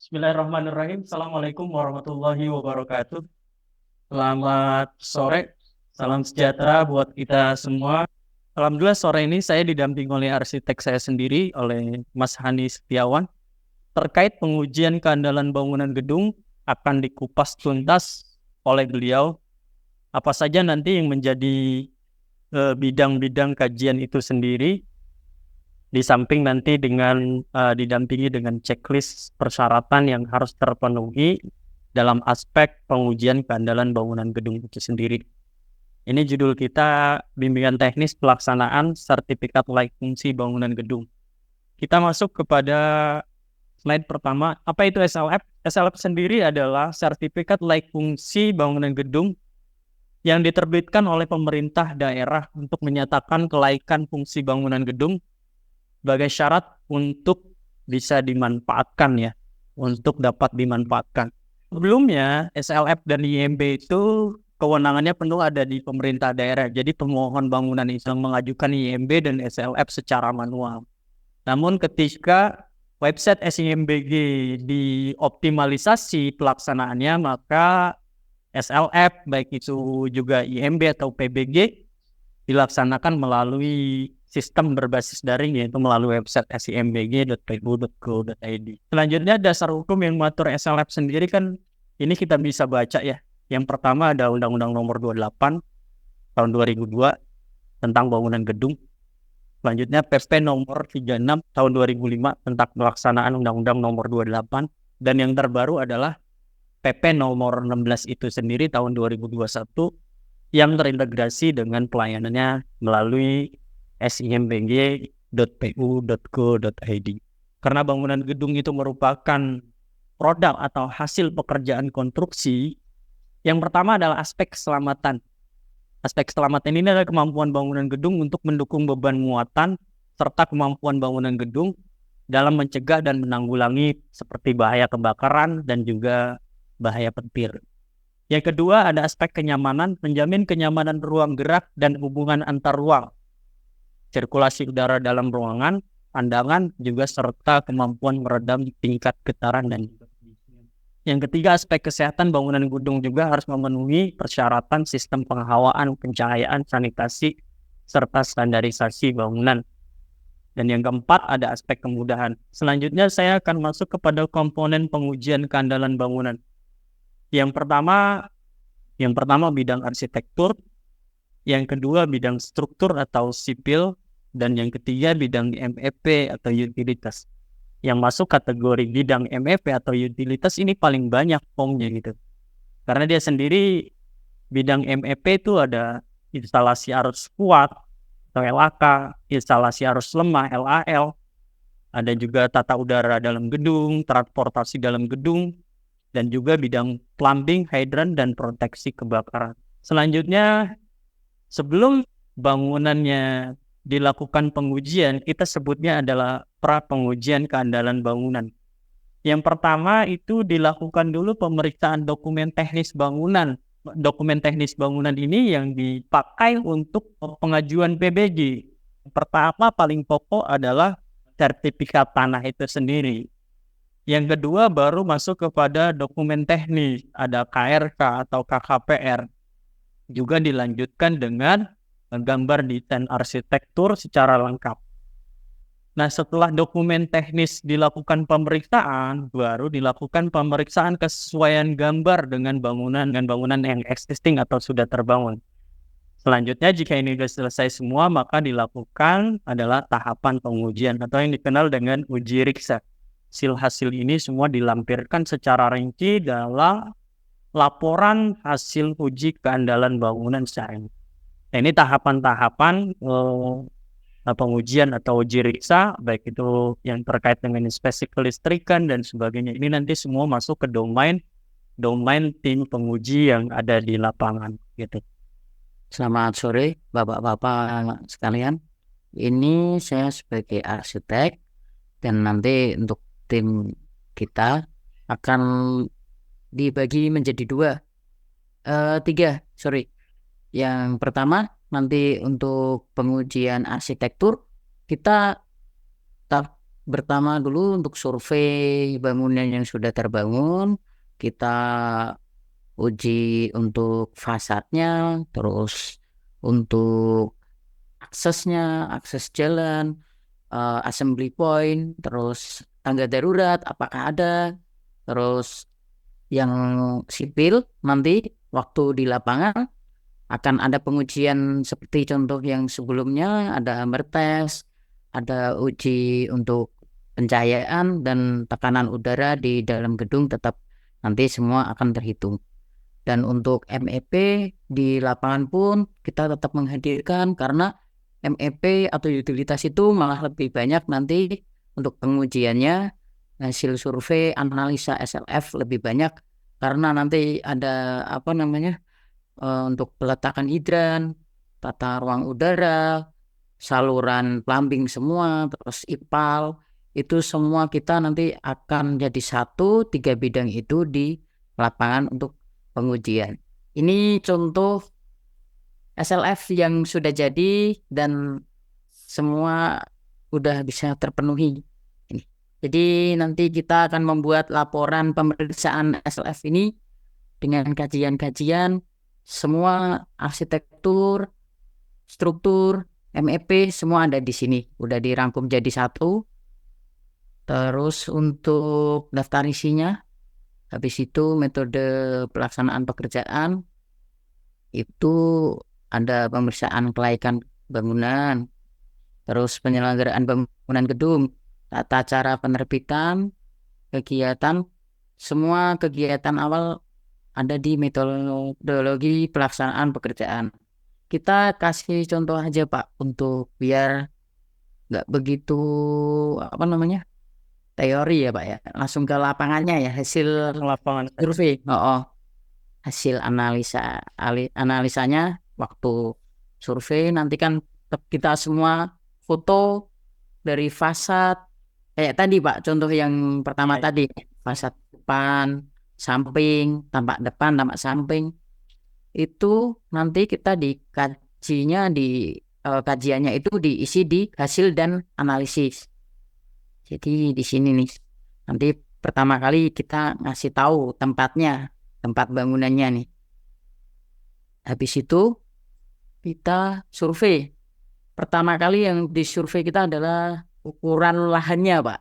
Bismillahirrahmanirrahim. Assalamualaikum warahmatullahi wabarakatuh. Selamat sore, salam sejahtera buat kita semua. Alhamdulillah sore ini saya didampingi oleh arsitek saya sendiri, oleh Mas Hani Setiawan. Terkait pengujian keandalan bangunan gedung akan dikupas tuntas oleh beliau. Apa saja nanti yang menjadi bidang-bidang kajian itu sendiri, di samping nanti didampingi dengan checklist persyaratan yang harus terpenuhi dalam aspek pengujian keandalan bangunan gedung itu sendiri. Ini judul kita, bimbingan teknis pelaksanaan sertifikat layak fungsi bangunan gedung. Kita masuk kepada slide pertama. Apa itu SLF? SLF sendiri adalah sertifikat layak fungsi bangunan gedung yang diterbitkan oleh pemerintah daerah untuk menyatakan kelaikan fungsi bangunan gedung sebagai syarat untuk bisa dimanfaatkan ya, untuk dapat dimanfaatkan. Sebelumnya SLF dan IMB itu kewenangannya penuh ada di pemerintah daerah. Jadi pemohon bangunan itu mengajukan IMB dan SLF secara manual. Namun ketika website SIMBG dioptimalisasi pelaksanaannya, maka SLF baik itu juga IMB atau PBG dilaksanakan melalui sistem berbasis daring, yaitu melalui website simbg.pu.go.id. Selanjutnya dasar hukum yang mengatur SLF sendiri kan ini kita bisa baca ya. Yang pertama ada Undang-Undang Nomor 28 tahun 2002 tentang bangunan gedung. Selanjutnya PP Nomor 36 tahun 2005 tentang pelaksanaan Undang-Undang Nomor 28, dan yang terbaru adalah PP Nomor 16 itu sendiri tahun 2021 yang terintegrasi dengan pelayanannya melalui simbg.pu.go.id. Karena bangunan gedung itu merupakan produk atau hasil pekerjaan konstruksi, yang pertama adalah aspek keselamatan. Aspek keselamatan ini adalah kemampuan bangunan gedung untuk mendukung beban muatan serta kemampuan bangunan gedung dalam mencegah dan menanggulangi seperti bahaya kebakaran dan juga bahaya petir. Yang kedua ada aspek kenyamanan, menjamin kenyamanan ruang gerak dan hubungan antar ruang, sirkulasi udara dalam ruangan, pandangan, juga serta kemampuan meredam tingkat getaran dan juga kedinginan. Yang ketiga aspek kesehatan, bangunan gedung juga harus memenuhi persyaratan sistem penghawaan, pencahayaan, sanitasi, serta standarisasi bangunan. Dan yang keempat ada aspek kemudahan. Selanjutnya saya akan masuk kepada komponen pengujian keandalan bangunan. Yang pertama bidang arsitektur, yang kedua bidang struktur atau sipil, dan yang ketiga bidang MEP atau utilitas. Yang masuk kategori bidang MEP atau utilitas ini paling banyak formnya gitu. Karena dia sendiri bidang MEP itu ada instalasi arus kuat atau LAK, instalasi arus lemah LAL, ada juga tata udara dalam gedung, transportasi dalam gedung, dan juga bidang plumbing, hydrant, dan proteksi kebakaran. Selanjutnya, sebelum bangunannya dilakukan pengujian, kita sebutnya adalah pra-pengujian keandalan bangunan. Yang pertama itu dilakukan dulu pemeriksaan dokumen teknis bangunan. Dokumen teknis bangunan ini yang dipakai untuk pengajuan PBG. Pertama paling pokok adalah sertifikat tanah itu sendiri. Yang kedua baru masuk kepada dokumen teknis, ada KRK atau KKPR. Juga dilanjutkan dengan gambar desain arsitektur secara lengkap. Nah, setelah dokumen teknis dilakukan pemeriksaan, baru dilakukan pemeriksaan kesesuaian gambar dengan bangunan yang existing atau sudah terbangun. Selanjutnya, jika ini sudah selesai semua, maka dilakukan adalah tahapan pengujian atau yang dikenal dengan uji riksa. Hasil ini semua dilampirkan secara rinci dalam laporan hasil uji keandalan bangunan secara ini. Nah, ini tahapan-tahapan pengujian atau uji riksa, baik itu yang terkait dengan inspeksi kelistrikan dan sebagainya. Ini nanti semua masuk ke domain tim penguji yang ada di lapangan gitu. Selamat sore Bapak-bapak sekalian. Ini saya sebagai arsitek dan nanti untuk tim kita akan dibagi menjadi tiga. Yang pertama nanti untuk pengujian arsitektur kita pertama dulu untuk survei bangunan yang sudah terbangun, kita uji untuk fasadnya, terus untuk aksesnya, akses jalan, assembly point, terus tangga darurat apakah ada, terus yang sipil nanti waktu di lapangan akan ada pengujian seperti contoh yang sebelumnya, ada hammer test, ada uji untuk pencahayaan dan tekanan udara di dalam gedung tetap nanti semua akan terhitung. Dan untuk MEP di lapangan pun kita tetap menghadirkan karena MEP atau utilitas itu malah lebih banyak nanti untuk pengujiannya, hasil survei analisa SLF lebih banyak karena nanti ada apa namanya, untuk peletakan hidran, tata ruang udara, saluran plumbing semua, terus IPAL, itu semua kita nanti akan jadi satu, 3 bidang itu di lapangan untuk pengujian. Ini contoh SLF yang sudah jadi dan semua udah bisa terpenuhi. Ini. Jadi nanti kita akan membuat laporan pemeriksaan SLF ini dengan kajian-kajian semua arsitektur, struktur, MEP semua ada di sini. Udah dirangkum jadi satu. Terus untuk daftar isinya, habis itu metode pelaksanaan pekerjaan, itu ada pemeriksaan kelaikan bangunan, terus penyelenggaraan bangunan gedung, tata cara penerbitan, kegiatan, semua kegiatan awal ada di metodologi pelaksanaan pekerjaan. Kita kasih contoh aja Pak untuk biar nggak begitu apa namanya teori ya Pak ya, langsung ke lapangannya ya hasil Lapangan. survei. Hasil analisanya waktu survei nanti kan kita semua foto dari fasad kayak tadi Pak, contoh yang pertama Ya, tadi fasad depan, samping, tampak depan, tampak samping itu nanti kita dikajinya kajiannya itu diisi di hasil dan analisis. Jadi di sini nih nanti pertama kali kita ngasih tahu tempatnya, tempat bangunannya nih. Habis itu kita survei. Pertama kali yang disurvei kita adalah ukuran lahannya, Pak.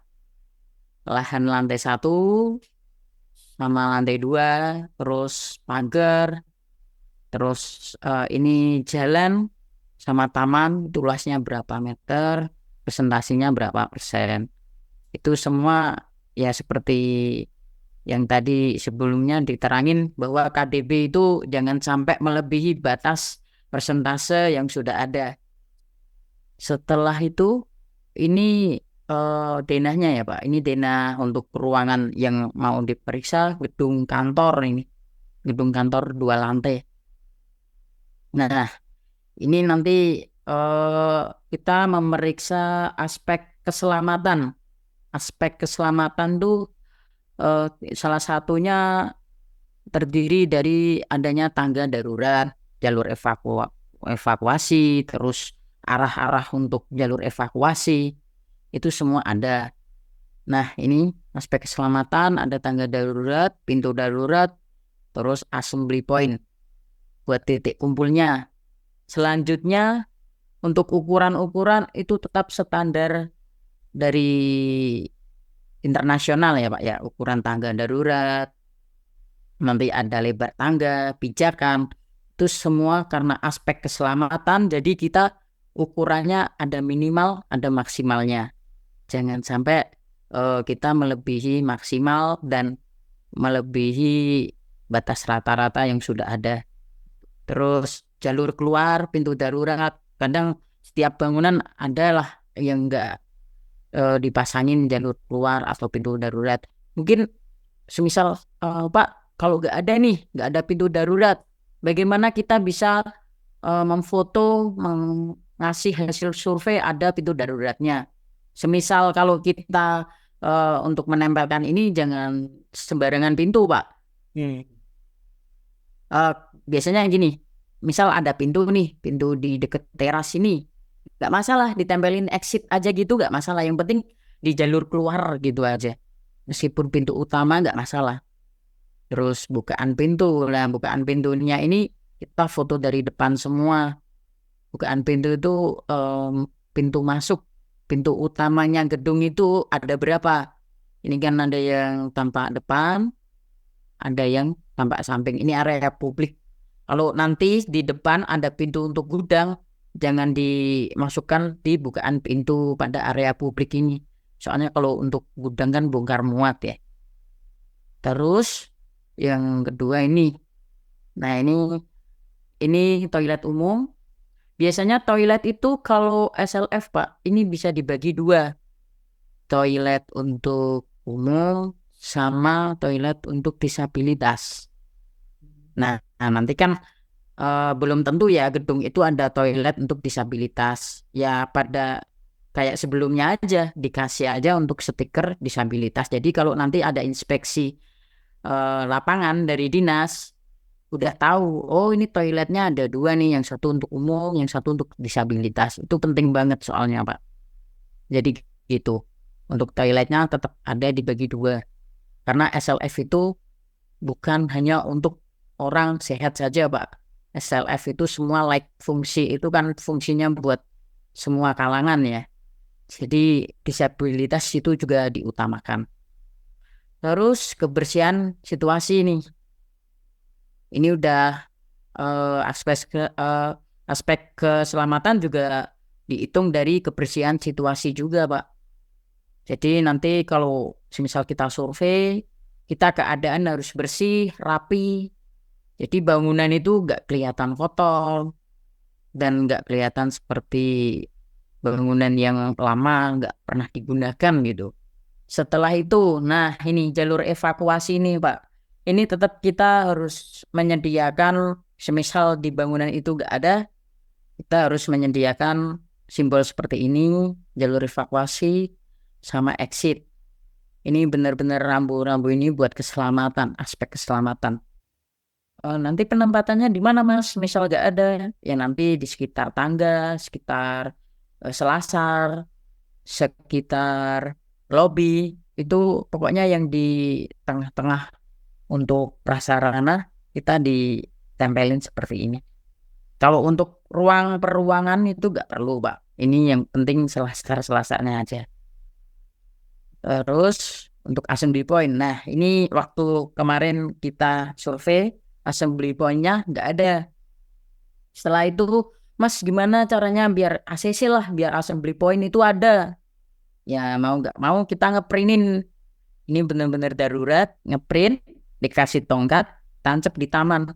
Lahan lantai 1 sama lantai 2, terus pagar, terus ini jalan sama taman, itu luasnya berapa meter, presentasinya berapa persen. Itu semua ya seperti yang tadi sebelumnya diterangin bahwa KDB itu jangan sampai melebihi batas persentase yang sudah ada. Setelah itu ini denahnya ya Pak. Ini denah untuk ruangan yang mau diperiksa gedung kantor ini. Gedung kantor 2 lantai. Nah, ini nanti kita memeriksa aspek keselamatan. Aspek keselamatan tuh salah satunya terdiri dari adanya tangga darurat, jalur evakuasi, terus arah-arah untuk jalur evakuasi, itu semua ada. Nah, ini aspek keselamatan, ada tangga darurat, pintu darurat, terus assembly point buat titik kumpulnya. Selanjutnya, untuk ukuran-ukuran itu tetap standar dari internasional ya Pak ya, ukuran tangga darurat, nanti ada lebar tangga, pijakan, itu semua karena aspek keselamatan, jadi kita ukurannya ada minimal, ada maksimalnya. Jangan sampai kita melebihi maksimal dan melebihi batas rata-rata yang sudah ada. Terus jalur keluar, pintu darurat, kadang setiap bangunan adalah yang enggak dipasangin jalur keluar atau pintu darurat. Mungkin semisal Pak, kalau nggak ada nih, nggak ada pintu darurat, bagaimana kita bisa memfoto, ngasih hasil survei ada pintu daruratnya. Semisal kalau kita untuk menempelkan ini jangan sembarangan pintu Pak. Biasanya gini, misal ada pintu nih, pintu di deket teras ini, nggak masalah ditempelin exit aja gitu, nggak masalah. Yang penting di jalur keluar gitu aja. Meskipun pintu utama nggak masalah. Terus bukaan pintu, nah bukaan pintunya ini kita foto dari depan semua. Bukaan pintu itu pintu masuk, pintu utamanya gedung itu ada berapa? Ini kan ada yang tampak depan, ada yang tampak samping. Ini area publik. Kalau nanti di depan ada pintu untuk gudang, jangan dimasukkan di bukaan pintu pada area publik ini. Soalnya kalau untuk gudang kan bongkar muat ya. Terus yang kedua ini. Nah, ini toilet umum. Biasanya toilet itu kalau SLF, Pak, ini bisa dibagi dua. Toilet untuk umum sama toilet untuk disabilitas. Nah, nanti kan belum tentu ya gedung itu ada toilet untuk disabilitas. Ya pada kayak sebelumnya aja dikasih aja untuk stiker disabilitas. Jadi kalau nanti ada inspeksi lapangan dari dinas udah tahu, oh ini toiletnya ada dua nih, yang satu untuk umum, yang satu untuk disabilitas. Itu penting banget soalnya, Pak. Jadi gitu. Untuk toiletnya tetap ada dibagi dua. Karena SLF itu bukan hanya untuk orang sehat saja, Pak. SLF itu semua like fungsi itu kan fungsinya buat semua kalangan ya. Jadi disabilitas itu juga diutamakan. Terus kebersihan situasi nih. Ini udah aspek keselamatan juga dihitung dari kebersihan situasi juga, Pak. Jadi nanti kalau misal kita survei, kita keadaan harus bersih, rapi. Jadi bangunan itu nggak kelihatan kotor dan nggak kelihatan seperti bangunan yang lama nggak pernah digunakan gitu. Setelah itu, nah ini jalur evakuasi nih Pak. Ini tetap kita harus menyediakan, semisal di bangunan itu nggak ada, kita harus menyediakan simbol seperti ini, jalur evakuasi sama exit. Ini benar-benar rambu-rambu ini buat keselamatan, aspek keselamatan. Nanti penempatannya di mana Mas? Misal nggak ada, ya nanti di sekitar tangga, sekitar selasar, sekitar lobby, itu pokoknya yang di tengah-tengah untuk prasarana kita ditempelin seperti ini. Kalau untuk ruang peruangan itu nggak perlu, Pak. Ini yang penting selasar-selasarnya aja. Terus untuk assembly point, nah ini waktu kemarin kita survei, assembly point-nya nggak ada. Setelah itu, Mas gimana caranya biar ACC lah, biar assembly point itu ada. Ya mau nggak mau kita ngeprintin. Ini benar-benar darurat, ngeprint, dikasih tongkat, tancap di taman.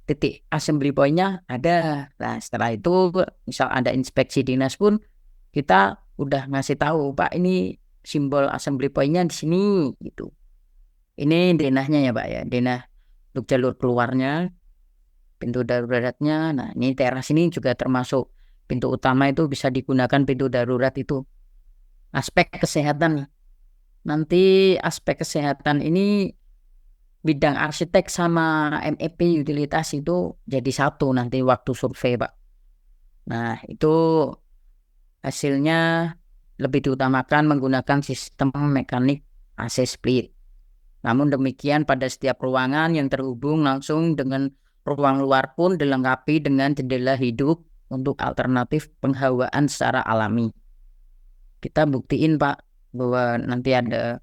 Titik assembly point-nya ada. Nah setelah itu misal ada inspeksi dinas pun kita udah ngasih tahu, Pak ini simbol assembly point-nya di sini gitu. Ini denahnya ya Pak ya, denah untuk jalur keluarnya, pintu daruratnya. Nah ini teras ini juga termasuk pintu utama itu bisa digunakan pintu darurat itu. Aspek kesehatan. Nanti aspek kesehatan ini bidang arsitek sama MEP utilitas itu jadi satu nanti waktu survei Pak. Nah itu hasilnya lebih diutamakan menggunakan sistem mekanik AC split. Namun demikian pada setiap ruangan yang terhubung langsung dengan ruang luar pun dilengkapi dengan jendela hidup untuk alternatif penghawaan secara alami. Kita buktiin Pak bahwa nanti ada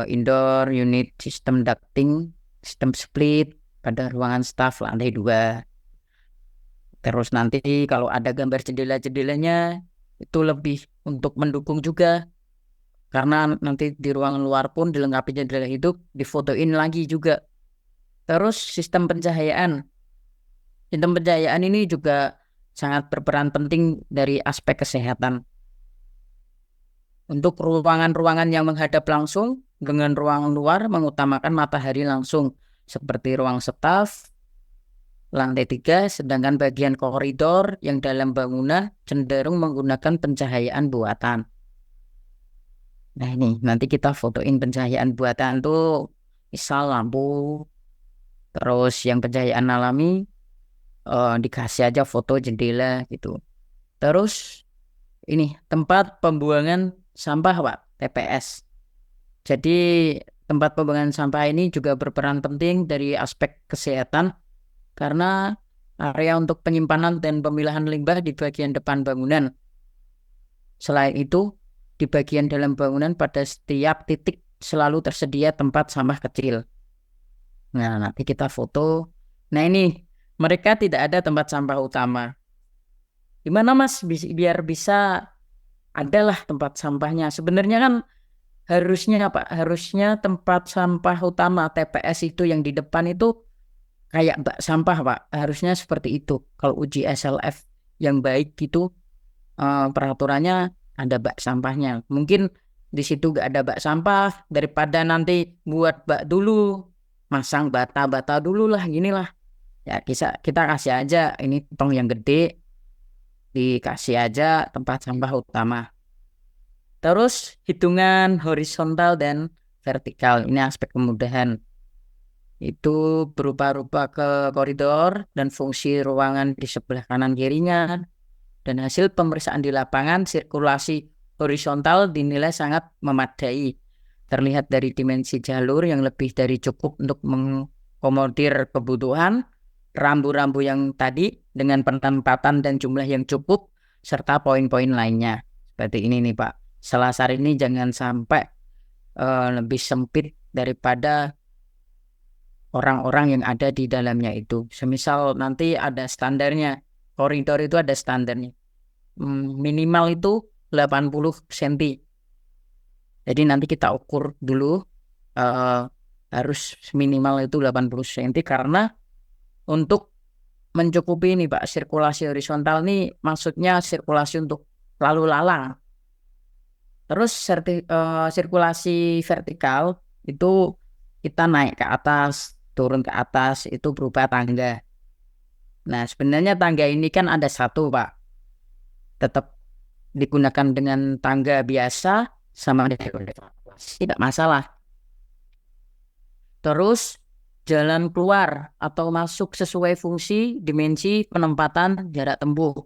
indoor unit sistem ducting, sistem split pada ruangan staf lantai 2. Terus nanti kalau ada gambar jendela-jendelanya itu lebih untuk mendukung juga. Karena nanti di ruangan luar pun dilengkapi jendela hidup, difotoin lagi juga. Terus sistem pencahayaan. Sistem pencahayaan ini juga sangat berperan penting dari aspek kesehatan. Untuk ruangan-ruangan yang menghadap langsung dengan ruang luar mengutamakan matahari langsung seperti ruang staf lantai 3, sedangkan bagian koridor yang dalam bangunan cenderung menggunakan pencahayaan buatan. Nah ini nanti kita fotoin pencahayaan buatan tuh misal lampu, terus yang pencahayaan alami dikasih aja foto jendela gitu. Terus ini tempat pembuangan sampah Pak, TPS. Jadi tempat pembuangan sampah ini juga berperan penting dari aspek kesehatan karena area untuk penyimpanan dan pemilahan limbah di bagian depan bangunan. Selain itu, di bagian dalam bangunan pada setiap titik selalu tersedia tempat sampah kecil. Nah, nanti kita foto. Nah, ini mereka tidak ada tempat sampah utama. Gimana Mas biar bisa adalah tempat sampahnya? Sebenarnya kan harusnya Pak, harusnya tempat sampah utama TPS itu yang di depan itu kayak bak sampah Pak. Harusnya seperti itu. Kalau uji SLF yang baik gitu peraturannya ada bak sampahnya. Mungkin di situ gak ada bak sampah, daripada nanti buat bak dulu, masang bata-bata dulu lah, ginilah. Ya kita kasih aja ini tong yang gede, dikasih aja tempat sampah utama. Terus hitungan horizontal dan vertikal, ini aspek kemudahan. Itu berupa-rupa ke koridor dan fungsi ruangan di sebelah kanan kirinya. Dan hasil pemeriksaan di lapangan, sirkulasi horizontal dinilai sangat memadai. Terlihat dari dimensi jalur yang lebih dari cukup untuk mengakomodir kebutuhan, rambu-rambu yang tadi dengan penempatan dan jumlah yang cukup, serta poin-poin lainnya. Seperti ini nih Pak. Selasar ini jangan sampai lebih sempit daripada orang-orang yang ada di dalamnya itu. Semisal nanti ada standarnya, koridor itu ada standarnya. Minimal itu 80 cm. Jadi nanti kita ukur dulu harus minimal itu 80 cm karena untuk mencukupi ini Pak, sirkulasi horizontal ini maksudnya sirkulasi untuk lalu lalang. Terus sirkulasi vertikal itu kita naik ke atas, turun ke atas itu berupa tangga. Nah, sebenarnya tangga ini kan ada satu Pak. Tetap digunakan dengan tangga biasa sama dengan evakuasi, tidak masalah. Terus jalan keluar atau masuk sesuai fungsi, dimensi, penempatan, jarak tempuh.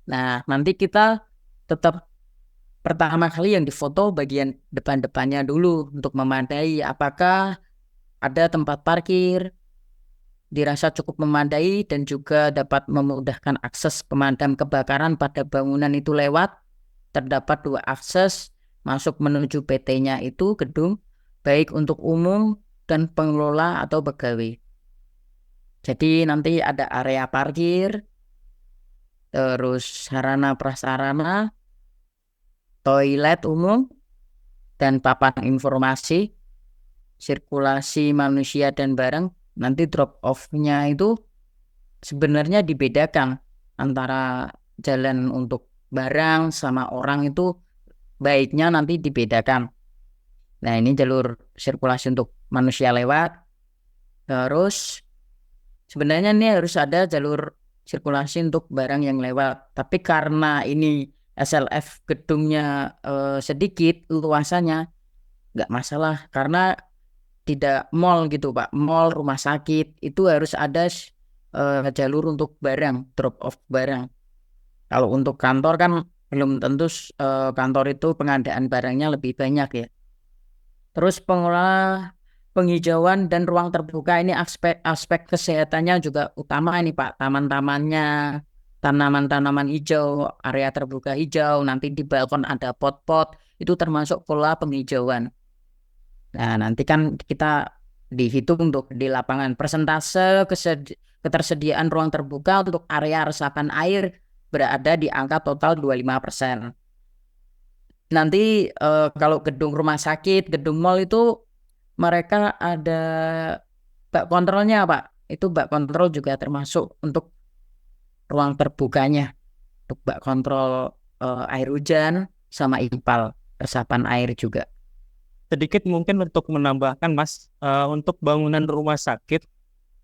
Nah, nanti kita tetap pertama kali yang difoto bagian depan-depannya dulu untuk memadai apakah ada tempat parkir, dirasa cukup memadai dan juga dapat memudahkan akses pemadam kebakaran pada bangunan itu lewat. Terdapat 2 akses masuk menuju PT-nya itu gedung, baik untuk umum dan pengelola atau pegawai. Jadi nanti ada area parkir, terus sarana prasarana, toilet umum, dan papan informasi, sirkulasi manusia dan barang. Nanti drop off-nya itu sebenarnya dibedakan antara jalan untuk barang sama orang itu baiknya nanti dibedakan. Nah, ini jalur sirkulasi untuk manusia lewat. Terus sebenarnya ini harus ada jalur sirkulasi untuk barang yang lewat. Tapi karena ini SLF gedungnya sedikit luasannya, nggak masalah karena tidak mall gitu Pak, mall, rumah sakit itu harus ada jalur untuk barang, drop off barang. Kalau untuk kantor kan belum tentu kantor itu pengadaan barangnya lebih banyak ya. Terus pengelola penghijauan dan ruang terbuka ini aspek kesehatannya juga utama ini Pak, taman-tamannya, tanaman-tanaman hijau, area terbuka hijau, nanti di balkon ada pot-pot, itu termasuk pola penghijauan. Nah, nanti kan kita dihitung untuk di lapangan persentase ketersediaan ruang terbuka untuk area resapan air berada di angka total 25%. Nanti kalau gedung rumah sakit, gedung mall itu mereka ada bak kontrolnya Pak. Itu bak kontrol juga termasuk untuk ruang terbukanya. Untuk bak kontrol air hujan sama ipal, resapan air juga. Sedikit mungkin untuk menambahkan Mas, untuk bangunan rumah sakit,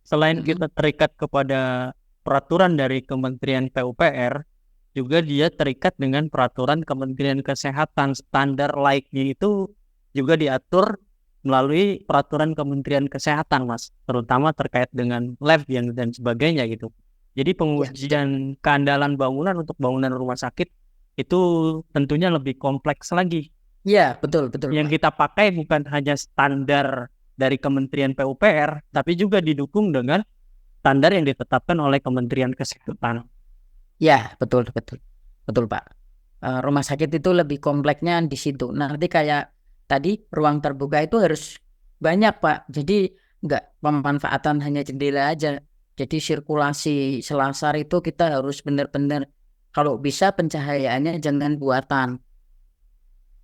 selain kita terikat kepada peraturan dari Kementerian PUPR, juga dia terikat dengan peraturan Kementerian Kesehatan. Standar laiknya itu juga diatur melalui peraturan Kementerian Kesehatan Mas, terutama terkait dengan lab dan sebagainya gitu. Jadi pengujian keandalan bangunan untuk bangunan rumah sakit itu tentunya lebih kompleks lagi. Ya, betul Pak. Yang kita pakai bukan hanya standar dari Kementerian PUPR, tapi juga didukung dengan standar yang ditetapkan oleh Kementerian Kesehatan. Ya, betul Pak. Rumah sakit itu lebih kompleksnya di situ. Nanti kayak tadi ruang terbuka itu harus banyak Pak. Jadi nggak pemanfaatan hanya jendela aja. Jadi sirkulasi selasar itu kita harus benar-benar, kalau bisa pencahayaannya jangan buatan.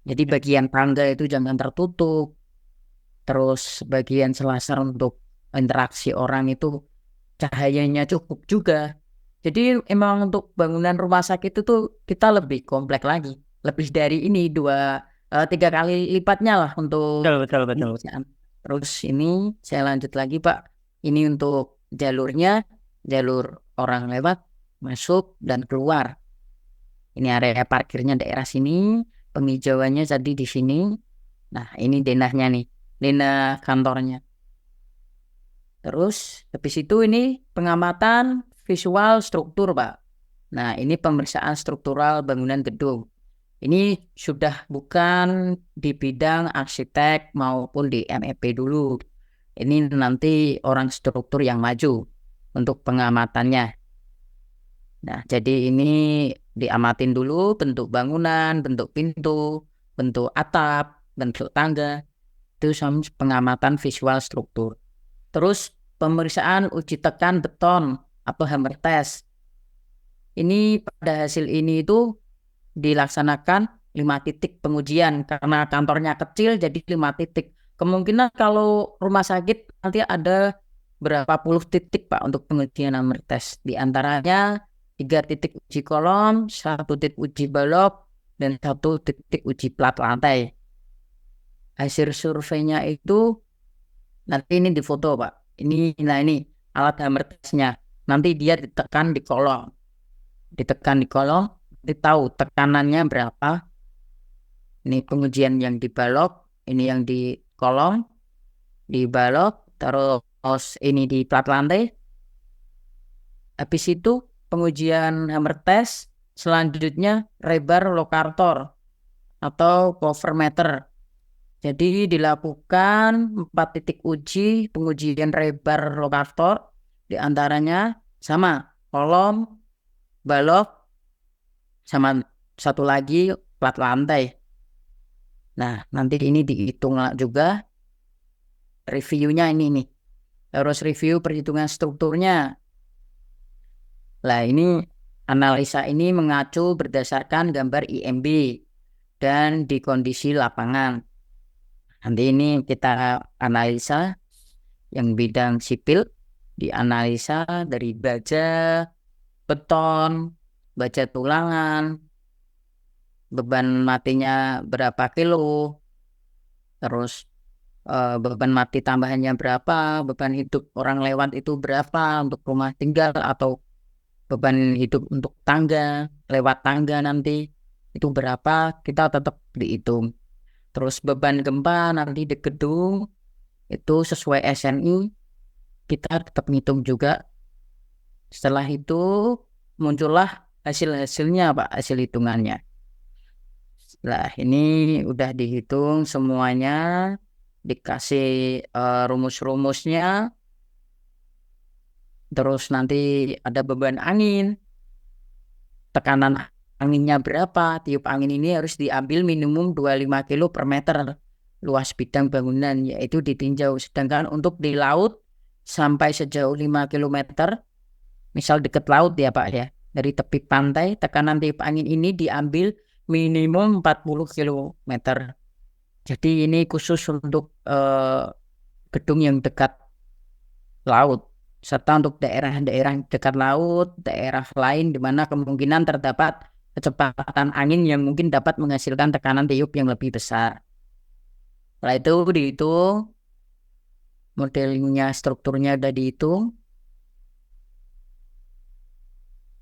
Jadi bagian tangga itu jangan tertutup. Terus bagian selasar untuk interaksi orang itu cahayanya cukup juga. Jadi emang untuk bangunan rumah sakit itu tuh kita lebih kompleks lagi. Lebih dari ini 3 kali lipatnya lah untuk Betul. pemeriksaan. Terus ini saya lanjut lagi Pak. Ini untuk jalurnya, jalur orang lewat, masuk dan keluar. Ini area parkirnya daerah sini, penghijauannya tadi di sini. Nah, ini denahnya nih, denah kantornya. Terus habis itu ini pengamatan visual struktur Pak. Nah, ini pemeriksaan struktural bangunan gedung. Ini sudah bukan di bidang arsitek maupun di MEP dulu. Ini nanti orang struktur yang maju untuk pengamatannya. Nah, jadi ini diamatin dulu bentuk bangunan, bentuk pintu, bentuk atap, bentuk tangga. Itu sama pengamatan visual struktur. Terus pemeriksaan uji tekan beton atau hammer test. Ini pada hasil ini itu dilaksanakan 5 titik pengujian karena kantornya kecil jadi 5 titik. Kemungkinan kalau rumah sakit nanti ada berapa puluh titik Pak untuk pengujian hammer test. Di antaranya 3 titik uji kolom, 1 titik uji balok, dan 1 titik uji plat lantai. Hasil surveinya itu nanti ini difoto Pak. Ini alat hammer testnya. Nanti dia ditekan di kolom. Nanti tahu tekanannya berapa. Ini pengujian yang di balok, ini yang di kolom, di balok, terus ini di plat lantai. Habis itu pengujian hammer test, selanjutnya rebar lokator atau cover meter. Jadi dilakukan 4 titik uji pengujian rebar lokator, di antaranya sama kolom, balok, sama satu lagi plat lantai. Nah, nanti ini dihitung juga reviewnya ini nih. Harus review perhitungan strukturnya. Nah, ini analisa ini mengacu berdasarkan gambar IMB dan di kondisi lapangan. Nanti ini kita analisa yang bidang sipil, dianalisa dari baja, beton, baja tulangan, beban matinya berapa kilo, terus beban mati tambahannya berapa, beban hidup orang lewat itu berapa untuk rumah tinggal atau beban hidup untuk tangga, lewat tangga nanti itu berapa, kita tetap dihitung. Terus beban gempa nanti di gedung itu sesuai SNI, kita tetap ngitung juga. Setelah itu muncullah hasil-hasilnya Pak, hasil hitungannya. Setelah ini udah dihitung semuanya, dikasih rumus-rumusnya, terus nanti ada beban angin, tekanan anginnya berapa, tiup angin ini harus diambil minimum 25 kilo per meter luas bidang bangunan, yaitu ditinjau. Sedangkan untuk di laut sampai sejauh 5 kilometer, misal dekat laut ya Pak ya, dari tepi pantai, tekanan tiup angin ini diambil minimum 40 kilometer. Jadi ini khusus untuk gedung yang dekat laut, serta untuk daerah-daerah dekat laut, daerah lain di mana kemungkinan terdapat kecepatan angin yang mungkin dapat menghasilkan tekanan tiup yang lebih besar. Setelah itu dihitung, modelnya, strukturnya udah dihitung.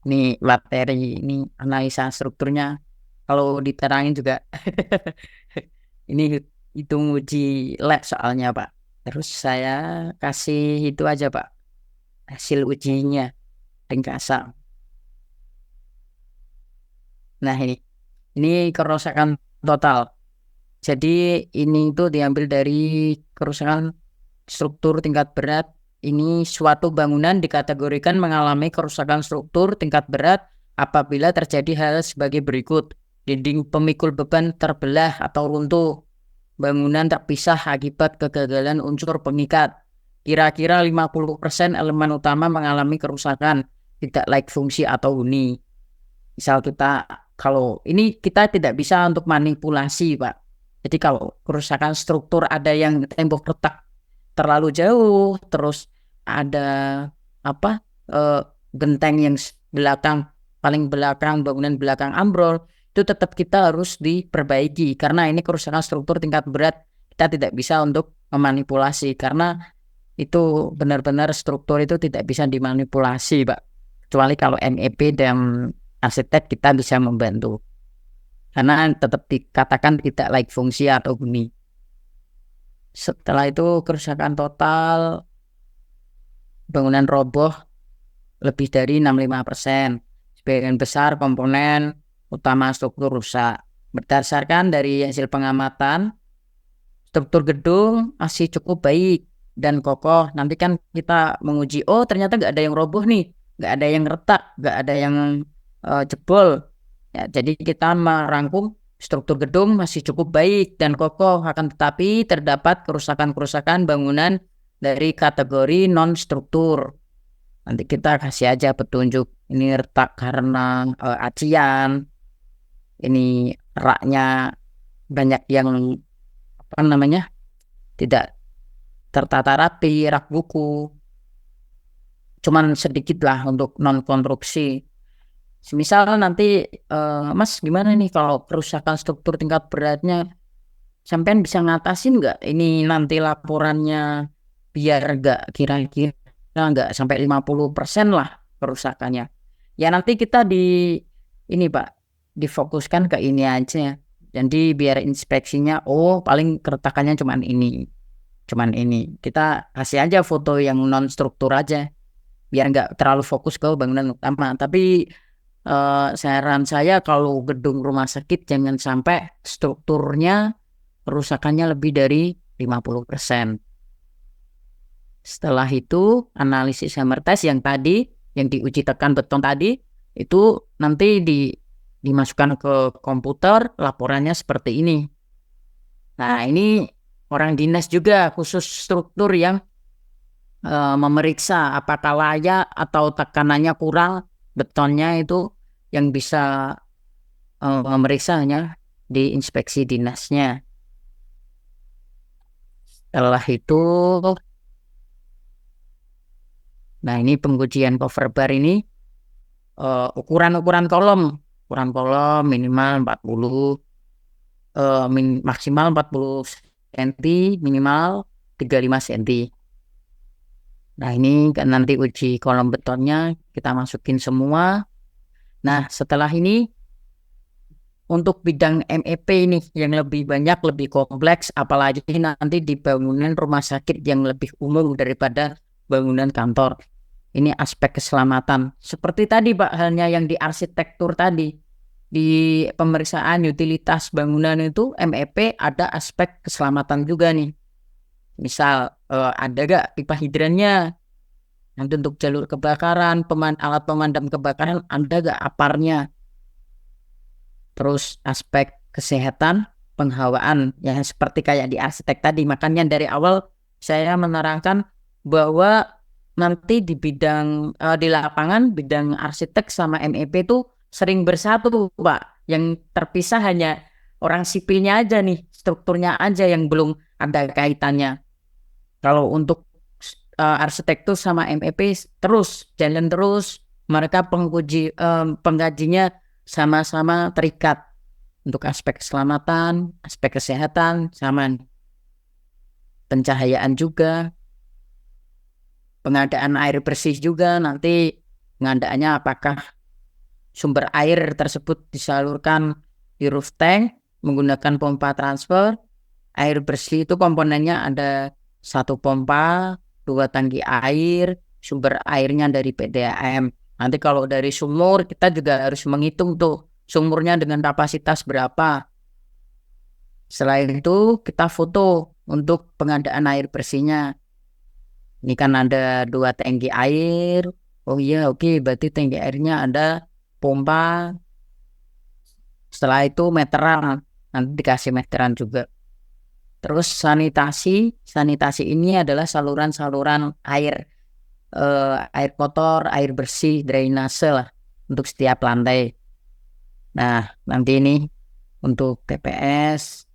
Ini materi, ini analisa strukturnya. Kalau diterangin juga, ini hitung uji lab soalnya Pak. Terus saya kasih itu aja Pak, hasil ujinya ringkasan. Nah ini Ini kerusakan total. Jadi ini itu diambil dari kerusakan struktur tingkat berat. Ini suatu bangunan dikategorikan mengalami kerusakan struktur tingkat berat apabila terjadi hal sebagai berikut. Dinding pemikul beban terbelah atau runtuh. Bangunan terpisah akibat kegagalan unsur pengikat. Kira-kira 50% elemen utama mengalami kerusakan, tidak layak fungsi atau huni. Misal kalau ini kita tidak bisa untuk manipulasi, Pak. Jadi kalau kerusakan struktur ada yang tembok retak terlalu jauh, terus ada apa genteng yang paling belakang bangunan belakang ambrol, itu tetap kita harus diperbaiki karena ini kerusakan struktur tingkat berat. Kita tidak bisa untuk memanipulasi karena itu benar-benar struktur itu tidak bisa dimanipulasi, Pak. Kecuali kalau MEP dan arsitek kita bisa membantu. Karena tetap dikatakan tidak layak fungsi atau huni. Setelah itu kerusakan total bangunan roboh lebih dari 65%. Sebagian besar komponen utama struktur rusak. Berdasarkan dari hasil pengamatan, struktur gedung masih cukup baik dan kokoh. Nanti kan kita menguji, oh ternyata nggak ada yang roboh nih, nggak ada yang retak, nggak ada yang jebol. Ya, jadi kita merangkum struktur gedung masih cukup baik dan kokoh, akan tetapi terdapat kerusakan-kerusakan bangunan dari kategori non-struktur. Nanti kita kasih aja petunjuk, ini retak karena acian, ini raknya banyak yang tidak tertata rapi, rak buku. Cuman sedikit lah untuk non-konstruksi. Misal nanti Mas gimana nih kalau kerusakan struktur tingkat beratnya sampean bisa ngatasin nggak ini nanti laporannya biar nggak kira-kira nggak sampai 50% lah kerusakannya. Ya nanti kita ini Pak difokuskan ke ini aja. Jadi biar inspeksinya paling keretakannya cuman ini. Kita kasih aja foto yang non struktur aja biar nggak terlalu fokus ke bangunan utama. Tapi saran saya kalau gedung rumah sakit jangan sampai strukturnya kerusakannya lebih dari 50%. Setelah itu analisis hammer test yang diuji tekan beton tadi itu nanti dimasukkan ke komputer, laporannya seperti ini. Nah, ini orang dinas juga khusus struktur yang memeriksa apakah layak atau tekanannya kurang betonnya itu yang bisa memeriksanya di inspeksi dinasnya. Setelah itu, nah ini pengujian cover bar ini ukuran kolom minimal 40 maksimal 40 cm, minimal 35 cm. Nah ini kan nanti uji kolom betonnya kita masukin semua. Nah setelah ini untuk bidang MEP ini yang lebih banyak, lebih kompleks, apalagi nanti di bangunan rumah sakit yang lebih umum daripada bangunan kantor. Ini aspek keselamatan. Seperti tadi Pak, halnya yang di arsitektur tadi. Di pemeriksaan utilitas bangunan itu MEP ada aspek keselamatan juga nih. Misal ada gak pipa hidrannya? Nanti untuk jalur kebakaran, alat pemadam kebakaran ada gak aparnya? Terus aspek kesehatan, penghawaan yang seperti kayak di arsitek tadi. Makanya dari awal saya menerangkan bahwa nanti di bidang di lapangan bidang arsitek sama MEP itu sering bersatu Pak. Yang terpisah hanya orang sipilnya aja nih, strukturnya aja yang belum ada kaitannya. Kalau untuk arsitektur sama MEP jalan terus, mereka pengkajinya sama-sama terikat untuk aspek keselamatan, aspek kesehatan, sama pencahayaan juga, pengadaan air bersih juga. Nanti pengadaannya apakah sumber air tersebut disalurkan di roof tank menggunakan pompa transfer. Air bersih itu komponennya ada 1 pompa, 2 tangki air, sumber airnya dari PDAM. Nanti kalau dari sumur kita juga harus menghitung tuh sumurnya dengan kapasitas berapa. Selain itu kita foto untuk pengadaan air bersihnya. Ini kan ada 2 tangki air. Oh iya, oke, berarti tangki airnya ada pompa. Setelah itu meteran, nanti dikasih meteran juga. Terus sanitasi ini adalah saluran-saluran air, air kotor, air bersih, drainase lah untuk setiap lantai. Nah, nanti ini untuk TPS,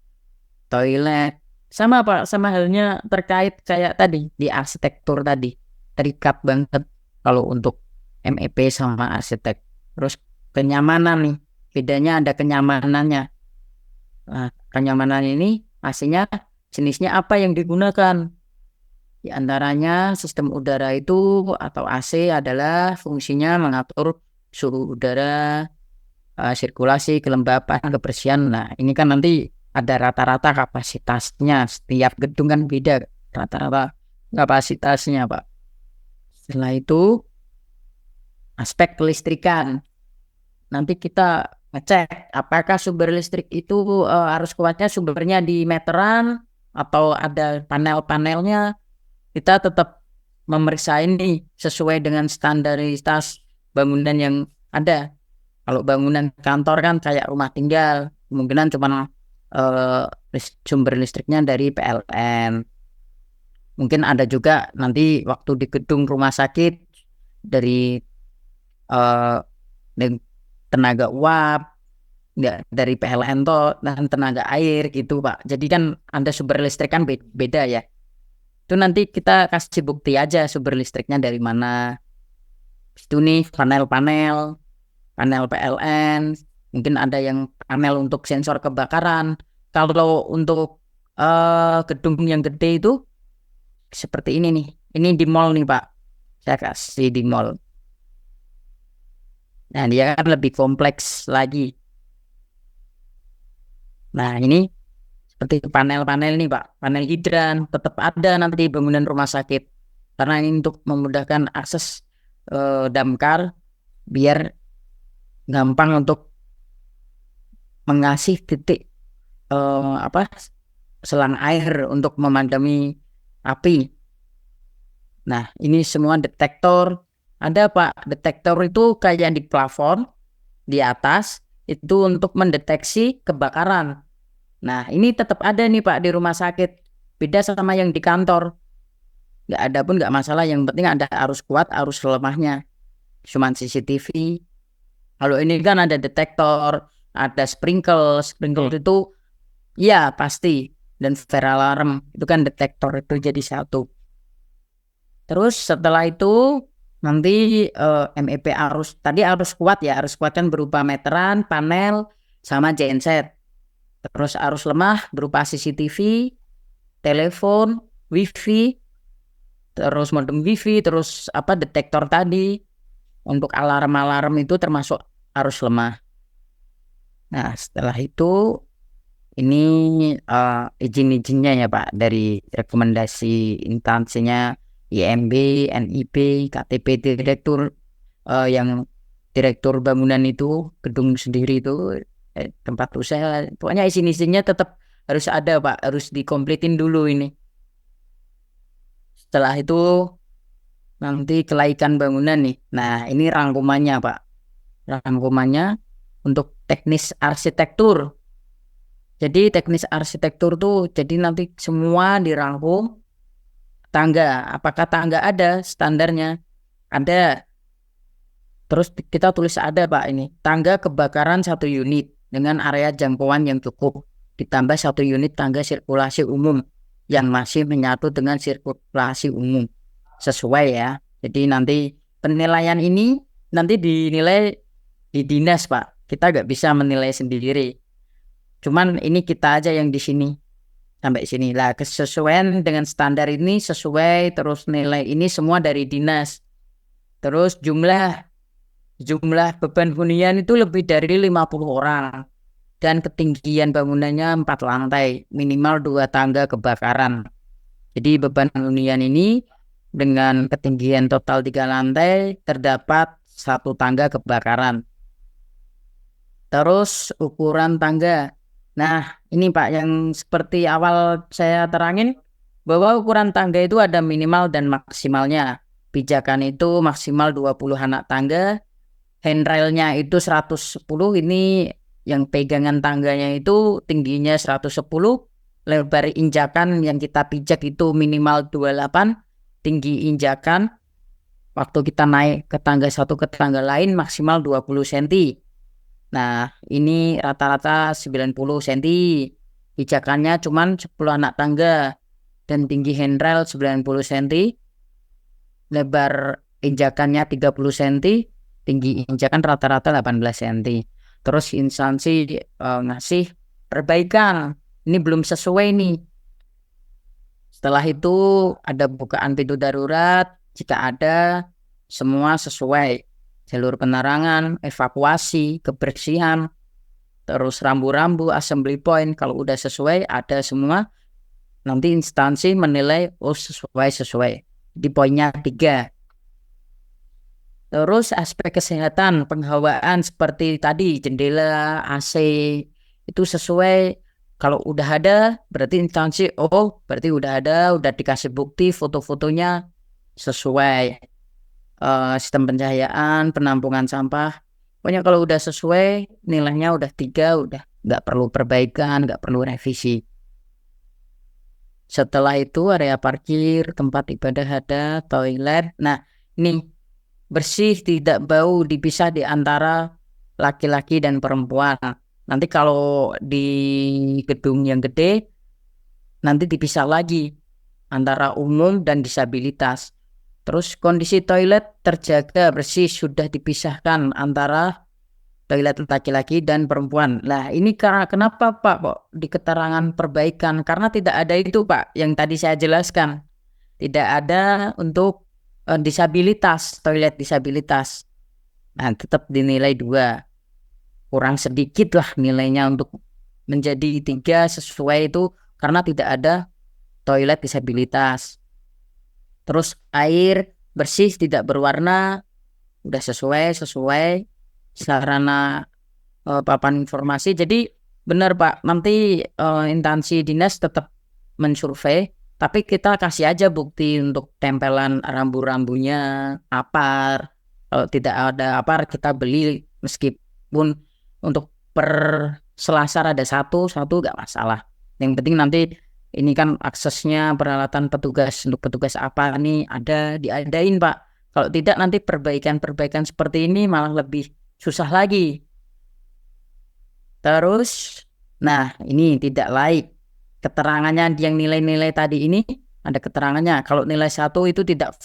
toilet, sama Pak, sama halnya terkait kayak tadi di arsitektur tadi, terikat banget kalau untuk MEP sama arsitek. Terus kenyamanan nih, bedanya ada kenyamanannya. Nah, kenyamanan ini AC-nya jenisnya apa yang digunakan? Di antaranya sistem udara itu atau AC adalah fungsinya mengatur suhu udara, sirkulasi, kelembapan, kebersihan. Nah, ini kan nanti ada rata-rata kapasitasnya. Setiap gedung kan beda rata-rata kapasitasnya, Pak. Setelah itu aspek kelistrikan. Nanti kita ngecek apakah sumber listrik itu harus kuatnya sumbernya di meteran atau ada panel-panelnya. Kita tetap memeriksa ini sesuai dengan standaritas bangunan yang ada. Kalau bangunan kantor kan kayak rumah tinggal, kemungkinan cuma sumber listriknya dari PLN. Mungkin ada juga nanti waktu di gedung rumah sakit dari tenaga uap, dari PLN dan tenaga air gitu Pak. Jadi kan ada sumber listrik kan beda ya. Itu nanti kita kasih bukti aja sumber listriknya dari mana. Itu nih panel PLN, mungkin ada yang panel untuk sensor kebakaran. Kalau untuk gedung yang gede itu seperti ini nih. Ini di mall nih Pak. Saya kasih di mall. Nah, dia kan lebih kompleks lagi. Nah, ini seperti panel-panel nih Pak. Panel hidran tetap ada nanti di bangunan rumah sakit. Karena ini untuk memudahkan akses damkar biar gampang untuk mengasih titik selang air untuk memadami api. Nah, ini semua detektor. Ada Pak, detektor itu kayak di plafon di atas itu untuk mendeteksi kebakaran. Nah, ini tetap ada nih Pak di rumah sakit. Beda sama yang di kantor. Nggak ada pun nggak masalah. Yang penting ada arus kuat, arus lemahnya. Cuman CCTV. Kalau ini kan ada detektor, ada sprinkle. Sprinkle itu ya pasti. Dan fire alarm itu kan detektor itu jadi satu. Terus setelah itu nanti MEP arus kuat ya, arus kuat kan berupa meteran, panel, sama genset. Terus arus lemah berupa CCTV, telepon, wifi, terus modem wifi, terus detektor tadi. Untuk alarm itu termasuk arus lemah. Nah, setelah itu ini izin-izinnya ya Pak dari rekomendasi instansinya IMB, NIB, KTP direktur yang direktur bangunan itu, gedung sendiri itu, tempat usaha, pokoknya izin-izinnya tetap harus ada Pak, harus dikompletin dulu ini. Setelah itu nanti kelaikan bangunan nih. Nah, ini rangkumannya Pak. Rangkumannya untuk teknis arsitektur. Jadi teknis arsitektur tuh jadi nanti semua dirangkum. Tangga, apakah tangga ada standarnya? Ada. Terus kita tulis ada Pak ini. Tangga kebakaran 1 unit dengan area jangkauan yang cukup. Ditambah 1 unit tangga sirkulasi umum yang masih menyatu dengan sirkulasi umum. Sesuai ya. Jadi nanti penilaian ini nanti dinilai di dinas Pak. Kita nggak bisa menilai sendiri. Cuman ini kita aja yang di sini. Sampai sini lah, kesesuaian dengan standar ini sesuai, terus nilai ini semua dari dinas. Terus jumlah beban hunian itu lebih dari 50 orang dan ketinggian bangunannya 4 lantai, minimal 2 tangga kebakaran. Jadi beban hunian ini dengan ketinggian total 3 lantai terdapat 1 tangga kebakaran. Terus ukuran tangga. Nah, ini Pak yang seperti awal saya terangin bahwa ukuran tangga itu ada minimal dan maksimalnya. Pijakan itu maksimal 20 anak tangga, handrailnya itu 110, ini yang pegangan tangganya itu tingginya 110, lebar injakan yang kita pijak itu minimal 28, tinggi injakan waktu kita naik ke tangga satu ke tangga lain maksimal 20 cm. Nah, ini rata-rata 90 cm. Pijakannya cuman 10 anak tangga dan tinggi handrail 90 cm, lebar injakannya 30 cm, tinggi injakan rata-rata 18 cm. Terus instansi ngasih perbaikan. Ini belum sesuai nih. Setelah itu ada bukaan pintu darurat, jika ada semua sesuai. Jalur penerangan, evakuasi, kebersihan, terus rambu-rambu, assembly point, kalau udah sesuai, ada semua, nanti instansi menilai, oh sesuai. Di poinnya 3. Terus aspek kesehatan, penghawaan seperti tadi, jendela, AC, itu sesuai. Kalau udah ada, berarti instansi, oh berarti udah ada, udah dikasih bukti, foto-fotonya sesuai. Sistem pencahayaan, penampungan sampah. Pokoknya kalau udah sesuai, nilainya udah 3, udah nggak perlu perbaikan, nggak perlu revisi. Setelah itu area parkir, tempat ibadah ada, toilet. Nah, ini bersih, tidak bau, dipisah di antara laki-laki dan perempuan. Nanti kalau di gedung yang gede, nanti dipisah lagi antara umum dan disabilitas. Terus kondisi toilet terjaga bersih, sudah dipisahkan antara toilet laki-laki dan perempuan. Nah, ini karena kenapa Pak kok di keterangan perbaikan? Karena tidak ada itu Pak yang tadi saya jelaskan. Tidak ada untuk disabilitas, toilet disabilitas. Nah, tetap dinilai 2. Kurang sedikit lah nilainya untuk menjadi 3 sesuai itu karena tidak ada toilet disabilitas. Terus air bersih, tidak berwarna, udah sesuai. Sarana papan informasi. Jadi benar Pak, nanti instansi dinas tetap mensurvei, tapi kita kasih aja bukti untuk tempelan rambu-rambunya, apar. Kalau tidak ada apar, kita beli, meskipun untuk per selasar ada satu nggak masalah. Yang penting nanti ini kan aksesnya peralatan petugas, untuk petugas apa nih ada, diadain Pak. Kalau tidak nanti perbaikan seperti ini malah lebih susah lagi. Terus, nah ini tidak laik. Keterangannya yang nilai-nilai tadi ini ada keterangannya. Kalau nilai 1 itu tidak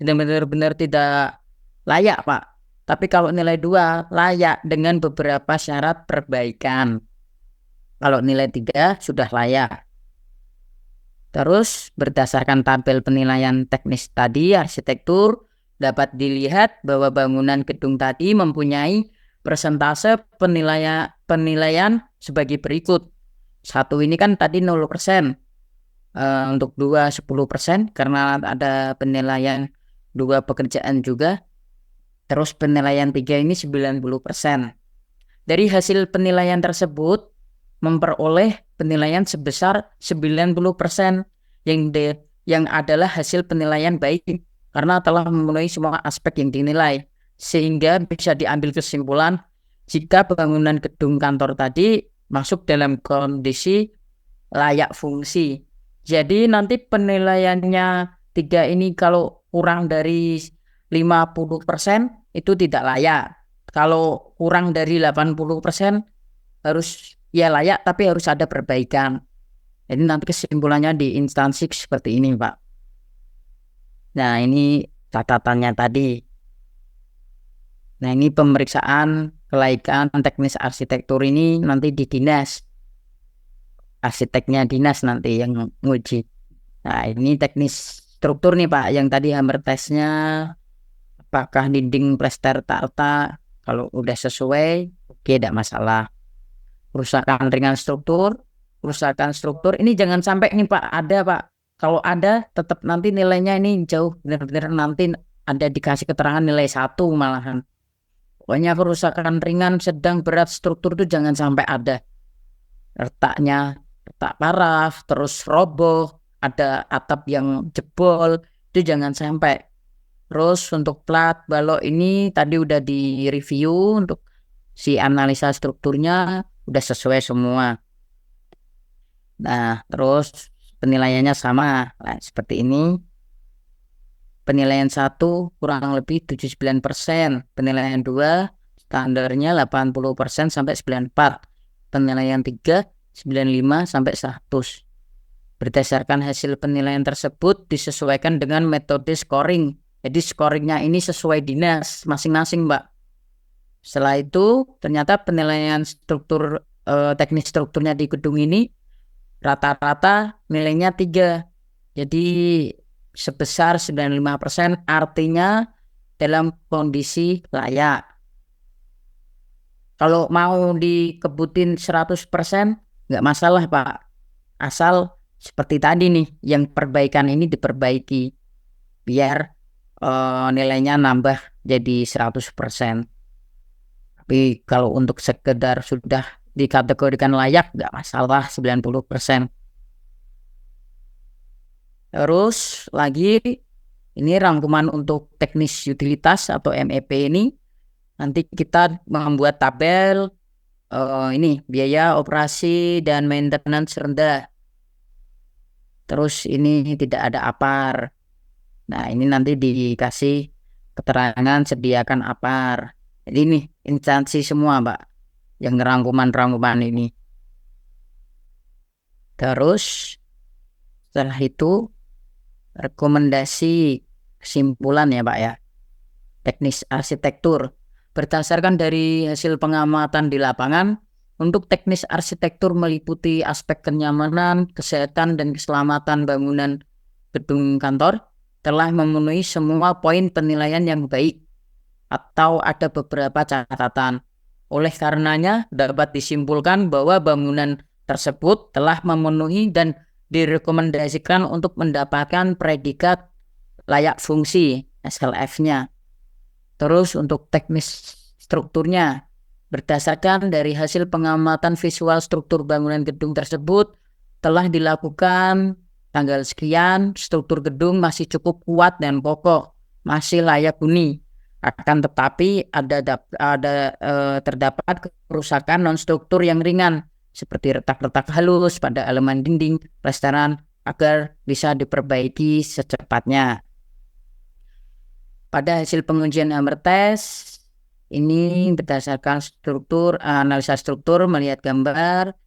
benar-benar tidak layak Pak. Tapi kalau nilai 2 layak dengan beberapa syarat perbaikan. Kalau nilai 3 sudah layak. Terus berdasarkan tabel penilaian teknis tadi, arsitektur, dapat dilihat bahwa bangunan gedung tadi mempunyai persentase penilaian sebagai berikut. 1 ini kan tadi 0%, untuk 2 10% karena ada penilaian 2 pekerjaan juga. Terus penilaian 3 ini 90%. Dari hasil penilaian tersebut memperoleh penilaian sebesar 90% yang adalah hasil penilaian baik karena telah memenuhi semua aspek yang dinilai, sehingga bisa diambil kesimpulan jika bangunan gedung kantor tadi masuk dalam kondisi layak fungsi. Jadi nanti penilaiannya 3 ini kalau kurang dari 50% itu tidak layak. Kalau kurang dari 80% harus ya layak, tapi harus ada perbaikan. Jadi nanti kesimpulannya di instansi seperti ini Pak. Nah ini catatannya tadi. Nah ini pemeriksaan kelaikan teknis arsitektur ini nanti di dinas. Arsiteknya dinas nanti yang nguji. Nah ini teknis struktur nih Pak, yang tadi hammer testnya apakah dinding plester tarta, kalau udah sesuai oke, tidak masalah. Kerusakan ringan struktur, kerusakan struktur ini jangan sampai nih Pak ada Pak. Kalau ada tetap nanti nilainya ini jauh, benar-benar nanti ada dikasih keterangan nilai 1 malahan. Pokoknya kerusakan ringan, sedang, berat struktur itu jangan sampai ada. Retak parah, terus roboh, ada atap yang jebol, itu jangan sampai. Terus untuk plat balok ini tadi udah di review, untuk si analisa strukturnya udah sesuai semua. Nah, terus penilaiannya sama. Nah, seperti ini. Penilaian 1 kurang lebih 79%. Penilaian 2 standarnya 80% sampai 94. Penilaian 3 95 sampai 100. Berdasarkan hasil penilaian tersebut disesuaikan dengan metode scoring. Jadi scoringnya ini sesuai dinas masing-masing, Mbak. Setelah itu ternyata penilaian struktur teknis strukturnya di gedung ini rata-rata nilainya 3. Jadi sebesar 95%, artinya dalam kondisi layak. Kalau mau dikebutin 100% nggak masalah, Pak. Asal seperti tadi nih, yang perbaikan ini diperbaiki biar nilainya nambah jadi 100%. Tapi kalau untuk sekedar sudah dikategorikan layak nggak masalah 90%. Terus lagi ini rangkuman untuk teknis utilitas atau MEP ini. Nanti kita membuat tabel ini biaya operasi dan maintenance rendah. Terus ini tidak ada APAR. Nah, ini nanti dikasih keterangan sediakan APAR. Jadi ini instansi semua, Mbak, yang rangkuman-rangkuman ini. Terus setelah itu rekomendasi kesimpulan ya, Pak ya. Teknis arsitektur. Berdasarkan dari hasil pengamatan di lapangan, untuk teknis arsitektur meliputi aspek kenyamanan, kesehatan, dan keselamatan bangunan gedung kantor telah memenuhi semua poin penilaian yang baik atau ada beberapa catatan. Oleh karenanya dapat disimpulkan bahwa bangunan tersebut telah memenuhi dan direkomendasikan untuk mendapatkan predikat layak fungsi SLF-nya. Terus untuk teknis strukturnya, berdasarkan dari hasil pengamatan visual struktur bangunan gedung tersebut telah dilakukan tanggal sekian, struktur gedung masih cukup kuat dan kokoh, masih layak huni. Akan tetapi terdapat kerusakan non-struktur yang ringan seperti retak-retak halus pada elemen dinding, plesteran agar bisa diperbaiki secepatnya. Pada hasil pengujian hammer test ini berdasarkan analisa struktur melihat gambar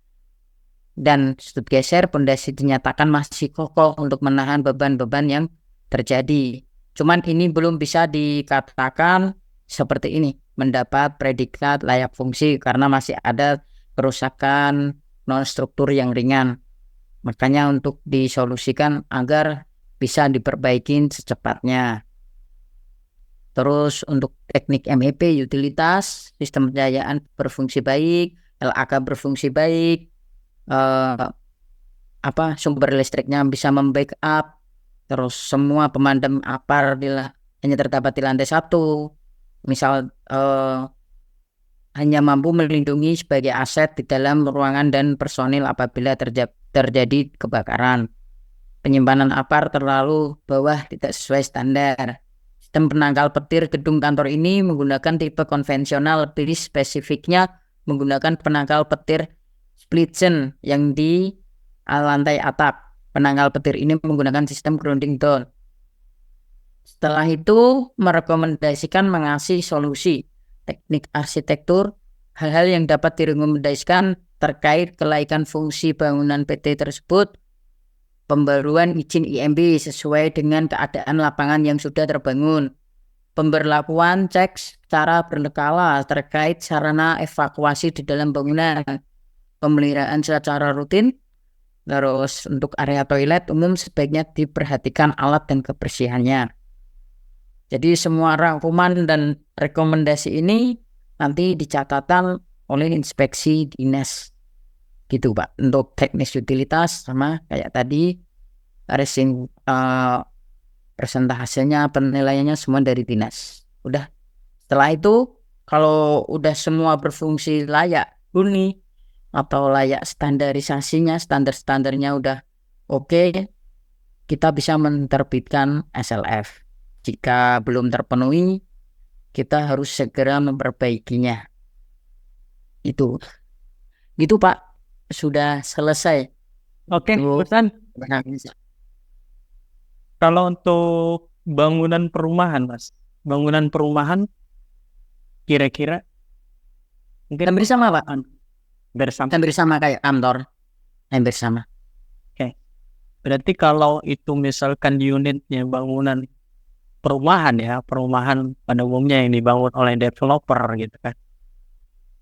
dan sudut geser, pondasi dinyatakan masih kokoh untuk menahan beban-beban yang terjadi. Cuman ini belum bisa dikatakan seperti ini mendapat predikat layak fungsi karena masih ada kerusakan non struktur yang ringan. Makanya untuk disolusikan agar bisa diperbaiki secepatnya. Terus untuk teknik MEP utilitas, sistem pencahayaan berfungsi baik, LAK berfungsi baik, sumber listriknya bisa membackup, terus semua pemadam APAR hanya terdapat di lantai 1, misal hanya mampu melindungi sebagai aset di dalam ruangan dan personil apabila terjadi kebakaran. Penyimpanan APAR terlalu bawah, tidak sesuai standar. Sistem penangkal petir gedung kantor ini menggunakan tipe konvensional, lebih spesifiknya menggunakan penangkal petir splitgen yang di lantai atap. Penangkal petir ini menggunakan sistem grounding down. Setelah itu merekomendasikan mengasih solusi teknik arsitektur, hal-hal yang dapat direkomendasikan terkait kelaikan fungsi bangunan PT tersebut, pembaruan izin IMB sesuai dengan keadaan lapangan yang sudah terbangun, pemberlakuan cek secara berkala terkait sarana evakuasi di dalam bangunan, pemeliharaan secara rutin. Terus untuk area toilet umum sebaiknya diperhatikan alat dan kebersihannya. Jadi semua rangkuman dan rekomendasi ini nanti dicatatkan oleh inspeksi dinas. Gitu, Pak. Untuk teknis utilitas sama kayak tadi, racing presentasenya, penilaiannya semua dari dinas. Udah. Setelah itu Kalau udah semua berfungsi layak huni atau layak standarisasinya, standar-standarnya udah oke, kita bisa menerbitkan SLF. Jika belum terpenuhi, kita harus segera memperbaikinya. Itu, gitu Pak, sudah selesai. Oke, Itu Ustaz. Kalau untuk bangunan perumahan, Mas, bangunan perumahan kira-kira mungkin hampir sama Pak, bersama. hampir sama kayak kantor, hampir sama. Oke. Berarti kalau itu misalkan unitnya bangunan perumahan ya, perumahan pada umumnya yang dibangun oleh developer gitu kan.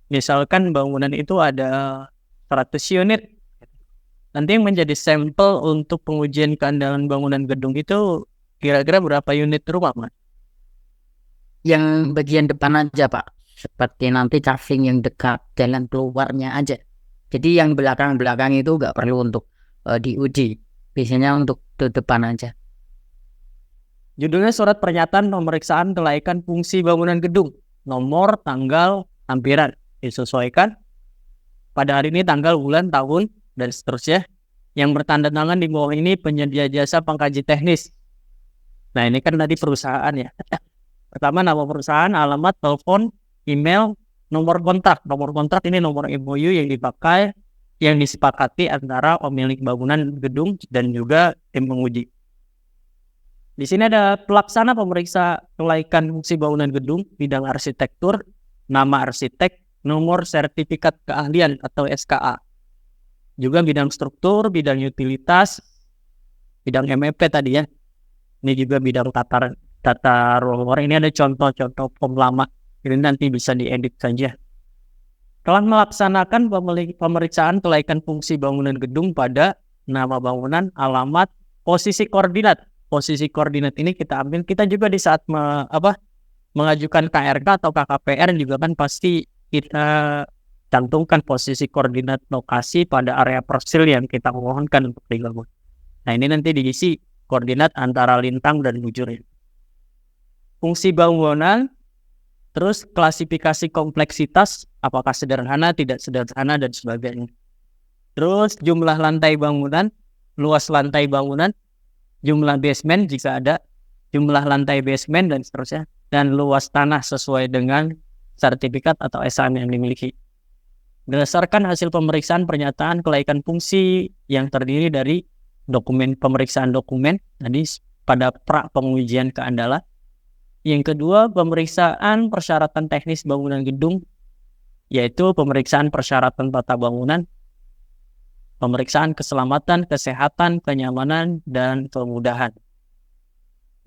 Misalkan bangunan itu ada 100 unit. Nanti yang menjadi sampel untuk pengujian keandalan bangunan gedung itu kira-kira berapa unit rumah, Mas? Yang bagian depan aja Pak, seperti nanti caving yang dekat jalan keluarnya aja. Jadi yang belakang-belakang itu nggak perlu untuk diuji, biasanya untuk ke depan aja. Judulnya surat pernyataan pemeriksaan kelaikan fungsi bangunan gedung. Nomor, tanggal, lampiran disesuaikan pada hari ini, tanggal, bulan, tahun, dan seterusnya. Yang bertanda tangan di bawah ini penyedia jasa pengkaji teknis. Nah, ini kan tadi perusahaan ya. Pertama, nama perusahaan, alamat, telepon, email, nomor kontrak. Nomor kontrak ini nomor MOU yang dipakai, yang disepakati antara pemilik bangunan gedung dan juga tim penguji. Di sini ada pelaksana pemeriksa kelaikan fungsi bangunan gedung, bidang arsitektur, nama arsitek, nomor sertifikat keahlian atau SKA. Juga bidang struktur, bidang utilitas, bidang MEP tadi ya. Ini juga bidang tata ruang. Ini ada contoh-contoh form lama. Ini nanti bisa diedit saja. Telah melaksanakan pemeriksaan kelaikan fungsi bangunan gedung pada nama bangunan, alamat, posisi koordinat. Posisi koordinat ini kita ambil. Kita juga di saat mengajukan KRK atau KKPR juga kan pasti kita cantumkan posisi koordinat lokasi pada area persil yang kita mohonkan untuk dibangun. Nah, ini nanti diisi koordinat antara lintang dan bujur. Fungsi bangunan, terus klasifikasi kompleksitas, apakah sederhana, tidak sederhana, dan sebagainya. Terus jumlah lantai bangunan, luas lantai bangunan, jumlah basement jika ada, jumlah lantai basement, dan seterusnya. Dan luas tanah sesuai dengan sertifikat atau SAM yang dimiliki. Berdasarkan hasil pemeriksaan pernyataan kelaikan fungsi yang terdiri dari dokumen pemeriksaan dokumen tadi pada pra pengujian keandalan. Yang kedua, pemeriksaan persyaratan teknis bangunan gedung, yaitu pemeriksaan persyaratan tata bangunan, pemeriksaan keselamatan, kesehatan, kenyamanan, dan kemudahan.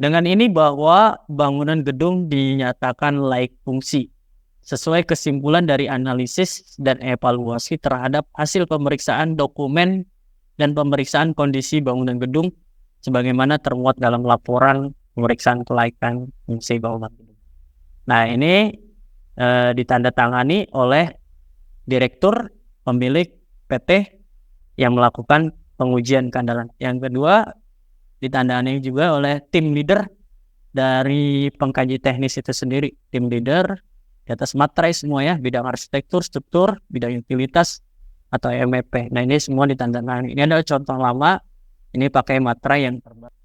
Dengan ini bahwa bangunan gedung dinyatakan layak fungsi sesuai kesimpulan dari analisis dan evaluasi terhadap hasil pemeriksaan dokumen dan pemeriksaan kondisi bangunan gedung sebagaimana termuat dalam laporan pemeriksaan kelaikan fungsi bangunan gedung. Nah, ini ditandatangani oleh direktur pemilik PT yang melakukan pengujian keandalan. Yang kedua, ditandangani juga oleh tim leader dari pengkaji teknis itu sendiri. Tim leader di atas materai semua ya, bidang arsitektur, struktur, bidang utilitas, atau MEP. Nah, ini semua ditandangani. Ini adalah contoh lama, ini pakai materai yang terbaru.